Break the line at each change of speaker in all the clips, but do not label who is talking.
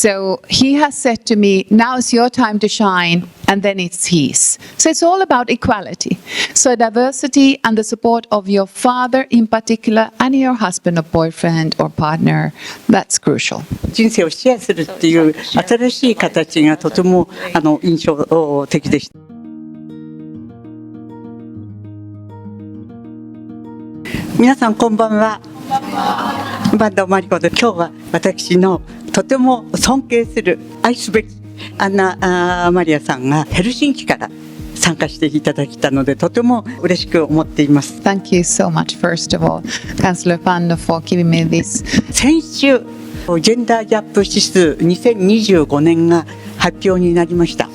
So he has said to me, now is your time to shine, and then it's his. So it's all about equality. So diversity and the support of your father in particular, and your husband or boyfriend or partner, that's crucial.
人生をシェアするっていう新しい形がとても印象的でした。皆さんこんばんは。坂東眞理子で、今日は私のとても尊敬する愛すべきアンナ・マリアさんがヘルシンキから参加していただいたので、とても嬉しく思っています。
Thank you so much, first of all, Councillor Pando, for giving me this.
先週ジェンダーギャップ指数2025年が発表になりました。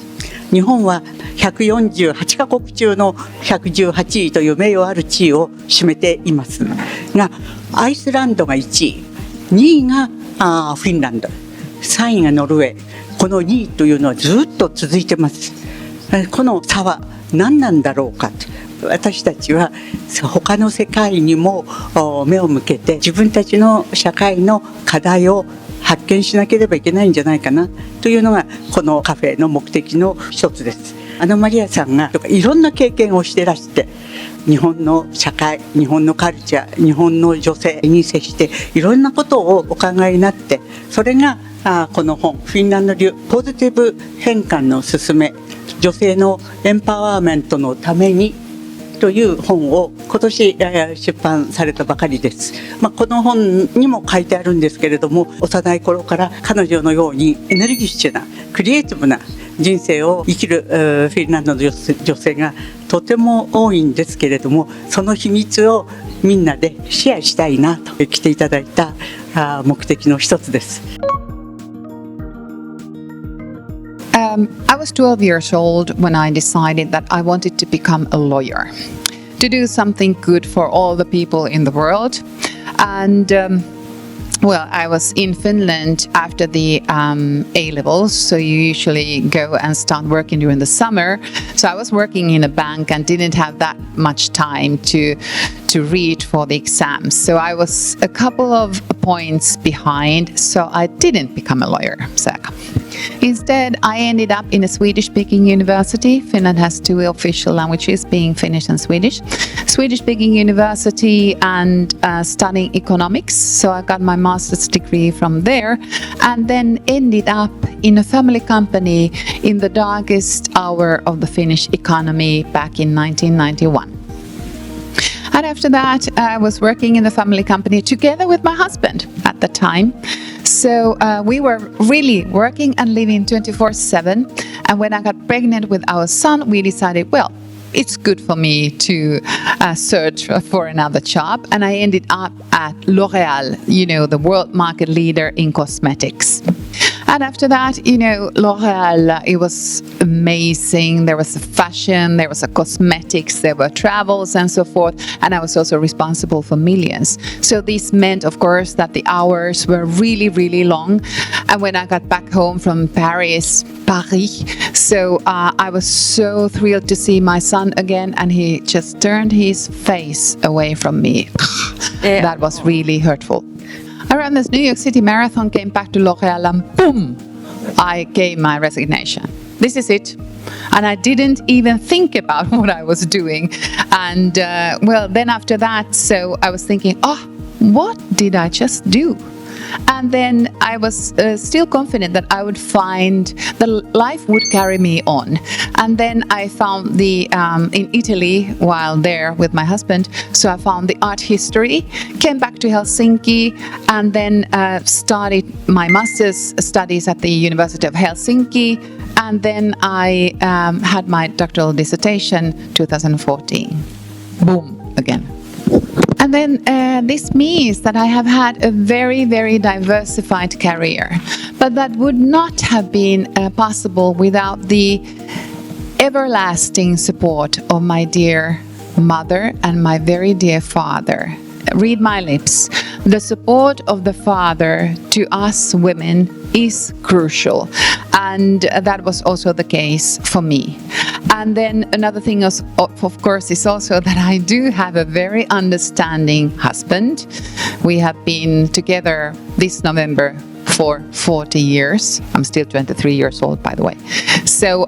日本は148カ国中の118位という名誉ある地位を占めていますが、アイスランドが1位、2位がフィンランド、3位がノルウェー、この2位というのはずっと続いてます。この差は何なんだろうかと、私たちは他の世界にも目を向けて、自分たちの社会の課題を発見しなければいけないんじゃないかなというのがこのカフェの目的の一つです。マリアさんがいろんな経験をしてらして、日本の社会、日本のカルチャー、日本の女性に接していろんなことをお考えになって、それがこの本、フィンランド流ポジティブ変換のすすめ、女性のエンパワーメントのためにという本を今年出版されたばかりです。この本にも書いてあるんですけれども、幼い頃から彼女のようにエネルギッシュなクリエイティブな人生を生きるフィンランドの女性がとても多いんですけれども、その秘密をみんなでシェアしたいなと来ていただいた目的の一つです。
I was 12 years old when I decided that I wanted to become a lawyer, to do something good for all the people in the world. And well, I was in Finland after the A-levels, so you usually go and start working during the summer. So I was working in a bank and didn't have that much time to read for the exams. So I was a couple of points behind, so I didn't become a lawyer. Instead, I ended up in a Swedish-speaking university. Finland has two official languages, being Finnish and Swedish. Swedish-speaking university, and studying economics. So I got my master's degree from there, and then ended up in a family company in the darkest hour of the Finnish economy back in 1991. And after that, I was working in the family company together with my husband at the time. So we were really working and living 24/7. And when I got pregnant with our son, we decided, well, it's good for me to search for another job. And I ended up at L'Oréal, the world market leader in cosmetics. And after that, L'Oréal, it was amazing. There was a fashion, there was a cosmetics, there were travels and so forth. And I was also responsible for millions. So this meant, of course, that the hours were really, really long. And when I got back home from Paris, so I was so thrilled to see my son again, and he just turned his face away from me. That was really hurtful. Around this New York City Marathon, came back to L'Oréal, and boom, I gave my resignation. This is it. And I didn't even think about what I was doing. And well, then after that, so I was thinking, what did I just do? And then I was still confident that I would find the life would carry me on. And then I found in Italy while there with my husband. So I found the art history, came back to Helsinki, and then started my master's studies at the University of Helsinki. And then I had my doctoral dissertation 2014. Boom, again. And then this means that I have had a very, very diversified career. But that would not have been possible without the everlasting support of my dear mother and my very dear father. Read my lips. The support of the father to us women is crucial. And that was also the case for me. And then another thing, of course, is also that I do have a very understanding husband. We have been together this November for 40 years. I'm still 23 years old, by the way. So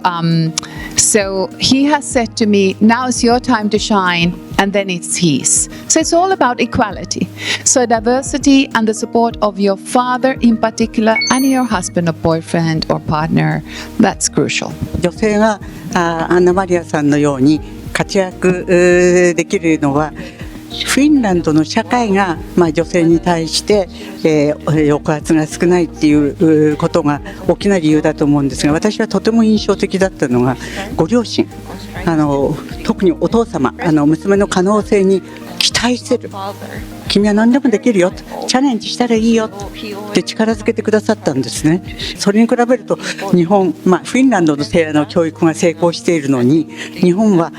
he has said to me, now is your time to shine, and then it's his. So it's all about equality. So diversity and the support of your father in particular, and your husband or boyfriend or partner, that's crucial.
女性がアンナ・マリアさんのように活躍できるのは、フィンランドの社会が、女性に対して、抑圧が少ないっていうことが大きな理由だと思うんですが、私はとても印象的だったのがご両親、特にお父様、娘の可能性に期待してる、君は何でもできるよ、チャレンジしたらいいよって力づけてくださったんですね。それに比べると日本、フィンランドの教育が成功しているのに、日本は、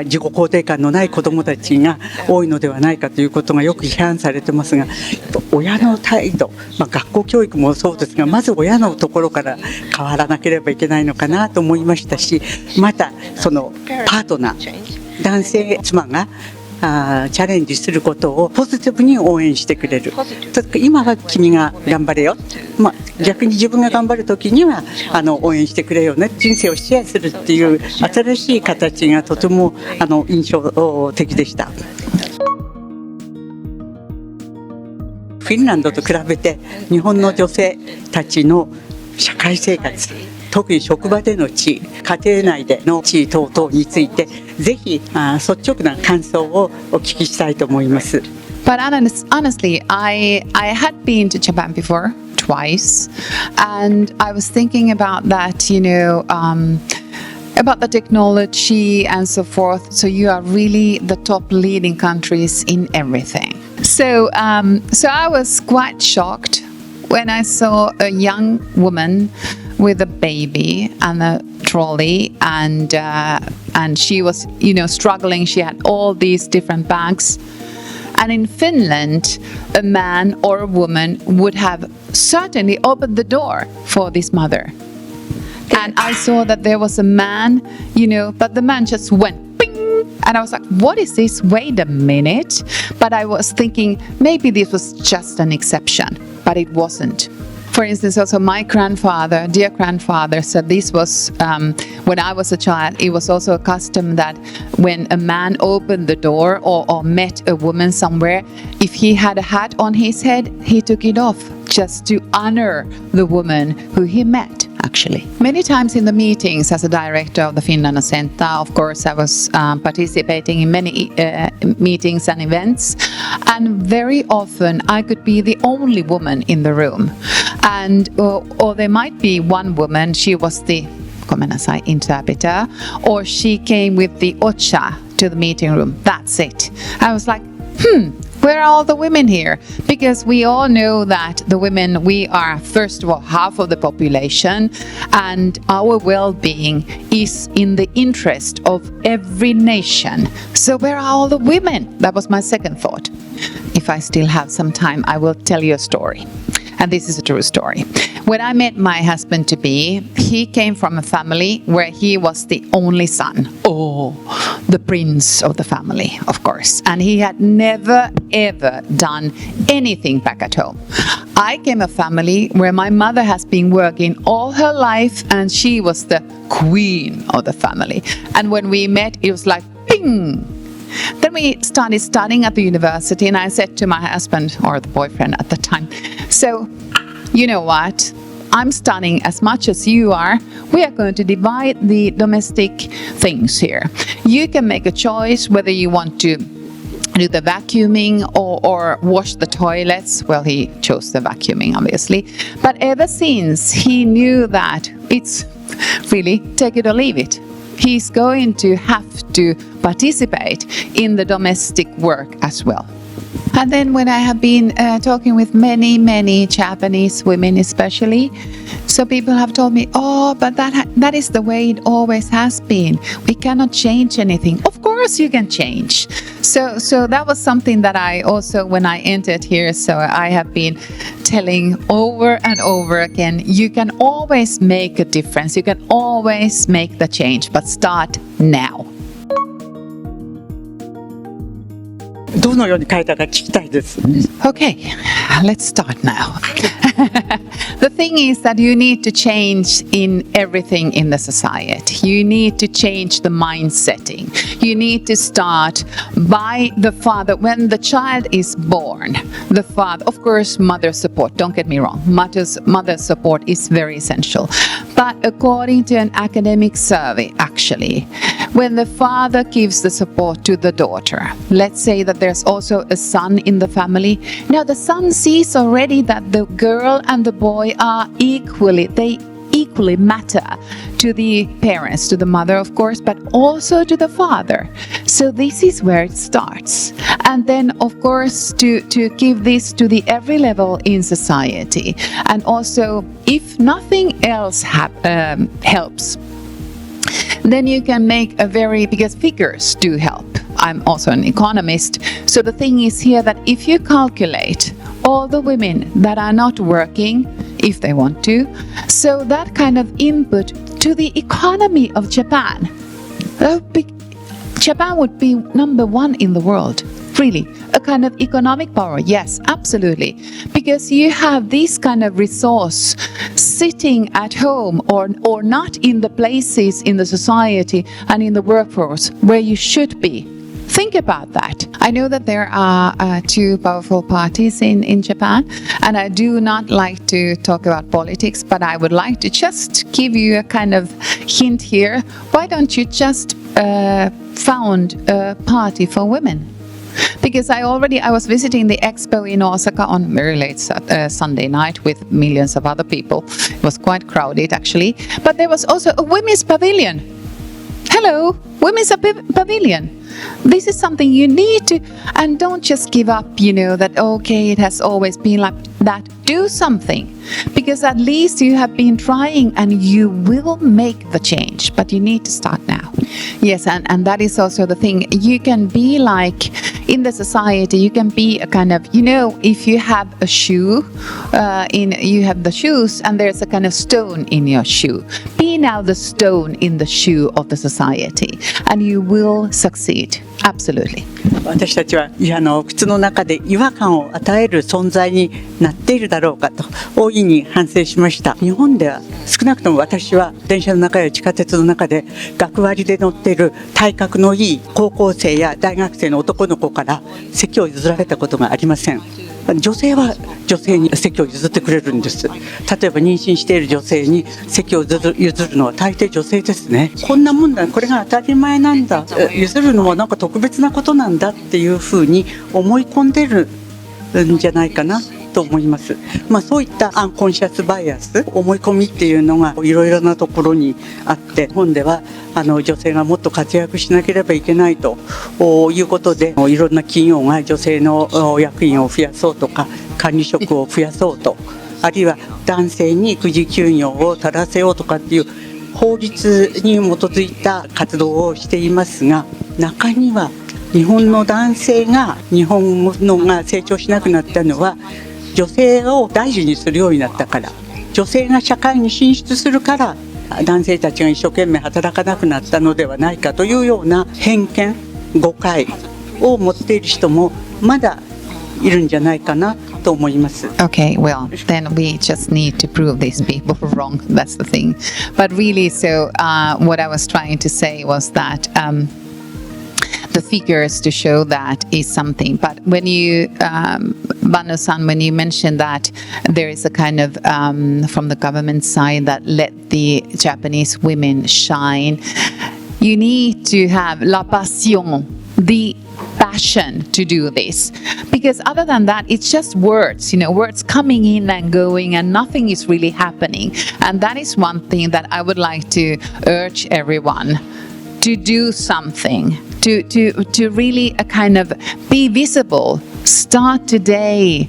自己肯定感のない子どもたちが多いのではないかということがよく批判されてますが、親の態度、学校教育もそうですが、まず親のところから変わらなければいけないのかなと思いましたし、またそのパートナー、男性妻がチャレンジすることをポジティブに応援してくれる。今は君が頑張れよ、逆に自分が頑張る時には応援してくれよね、人生をシェアするっていう新しい形がとても印象的でした。フィンランドと比べて日本の女性たちの社会生活、特に職場での地位、家庭内での地位等々について、ぜひ率直な感想をお聞きしたいと思います。
But honestly, I had been to Japan before, twice, and I was thinking about that, about the technology and so forth. So you are really the top leading countries in everything. So I was quite shocked when I saw a young woman with a baby and a trolley, and she was, struggling. She had all these different bags. And in Finland, a man or a woman would have certainly opened the door for this mother. And I saw that there was a man, but the man just went ping. And I was like, what is this? Wait a minute. But I was thinking maybe this was just an exception, but it wasn't. For instance, also my dear grandfather, said this was, when I was a child, it was also a custom that when a man opened the door or met a woman somewhere, if he had a hat on his head, he took it off just to honor the woman who he met, actually. Many times in the meetings as a director of the Finland Center, of course, I was participating in many meetings and events, and very often I could be the only woman in the room. And or there might be one woman, she was the interpreter, or she came with the ocha to the meeting room. That's it. I was like, where are all the women here? Because we all know that the women, we are, first of all, half of the population, and our well-being is in the interest of every nation. So where are all the women? That was my second thought. If I still have some time, I will tell you a story. And this is a true story. When I met my husband-to-be, he came from a family where he was the only son. Oh, the prince of the family, of course. And he had never, ever done anything back at home. I came from a family where my mother has been working all her life, and she was the queen of the family. And when we met, it was like, ping! Then we started studying at the university, and I said to my husband, or the boyfriend at the time, so, you know what? I'm studying as much as you are. We are going to divide the domestic things here. You can make a choice whether you want to do the vacuuming or wash the toilets. Well, he chose the vacuuming, obviously. But ever since, he knew that it's really take it or leave it. He's going to have to participate in the domestic work as well. And then when I have been talking with many Japanese women especially, so people have told me, oh, but that is the way it always has been. We cannot change anything. Of course you can change. So that was something that I also, when I entered here, so I have been telling over and over again, you can always make a difference. You can always make the change, but start now.
どのように変えたか聞きたいです。
Okay, let's start now. The thing is that you need to change in everything in the society. You need to change the mind setting. You need to start by the father. When the child is born, the father, of course, mother support, don't get me wrong, mother support is very essential. But according to an academic survey, actually, when the father gives the support to the daughter, let's say that there's also a son in the family. Now the son sees already that the girl and the boy are equally matter to the parents, to the mother, of course, but also to the father. So this is where it starts. And then, of course, to give this to the every level in society. And also, if nothing else helps, then you can make because figures do help. I'm also an economist. So the thing is here that if you calculate all the women that are not working, if they want to, so that kind of input to the economy of Japan, Japan would be number one in the world. Really, a kind of economic power, yes, absolutely. Because you have this kind of resource sitting at home or not in the places in the society and in the workforce where you should be. Think about that. I know that there are two powerful parties in Japan, and I do not like to talk about politics, but I would like to just give you a kind of hint here. Why don't you just found a party for women? Because I was visiting the expo in Osaka on very late Sunday night with millions of other people. It was quite crowded actually, but there was also a women's pavilion. Hello, women's pavilion. This is something you need to, and don't just give up, that okay, it has always been like that. Do something, because at least you have been trying and you will make the change, but you need to start now. Yes, and that is also the thing. You can be like, in the society, you can be a kind of, if you have a shoe, you have the shoes and there's a kind of stone in your shoe. Be now the stone in the shoe of the society and you will succeed. Absolutely.
私たちは靴の中で違和感を与える存在になっているだろうかと大いに反省しました。日本では少なくとも私は電車の中や地下鉄の中で学割で乗っている体格のいい高校生や大学生の男の子から席を譲られたことがありません。女性は女性に席を譲ってくれるんです。例えば妊娠している女性に席を譲るのは大抵女性ですね。こんなもんだ、これが当たり前なんだ、譲るのはなんか特別なことなんだっていうふうに思い込んでるんじゃないかなと思います。そういったアンコンシャスバイアス、思い込みっていうのがいろいろなところにあって、日本では女性がもっと活躍しなければいけないということで、いろんな企業が女性の役員を増やそうとか管理職を増やそうと、あるいは男性に育児休業を取らせようとかっていう法律に基づいた活動をしていますが、中には日本の男性が日本のが成長しなくなったのは女性を大事にするようになったから、女性が社会に進出するから男性たちが一生懸命働かなくなったのではないかというような偏見、誤解を持っている人もまだいるんじゃないかなと思います。
Okay, well, then we just need to prove these people wrong. That's the thing. But really, so what I was trying to say was that the figures to show that is something. But when you, Banu-san, when you mentioned that there is a kind of, from the government side, that let the Japanese women shine, you need to have la passion, the passion to do this. Because other than that, it's just words, words coming in and going and nothing is really happening. And that is one thing that I would like to urge everyone to do something. To really kind of be visible. Start today.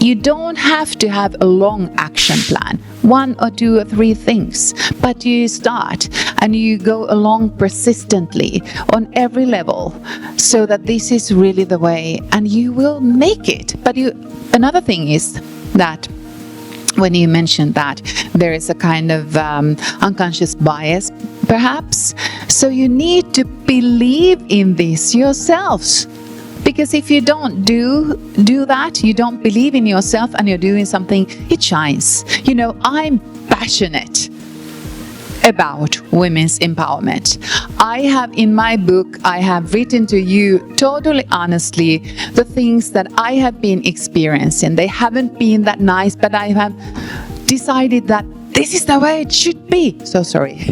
You don't have to have a long action plan, 1 or 2 or 3 things, but you start and you go along persistently on every level, so that this is really the way, and you will make it. But another thing is that when you mentioned that there is a kind of unconscious bias, perhaps, so you need to believe in this yourselves. Because if you don't do that, you don't believe in yourself and you're doing something, it shines. You know, I'm passionate about women's empowerment. I have in my book, I have written to you totally honestly the things that I have been experiencing. They haven't been that nice, but I have decided that this is the way it should be. So sorry.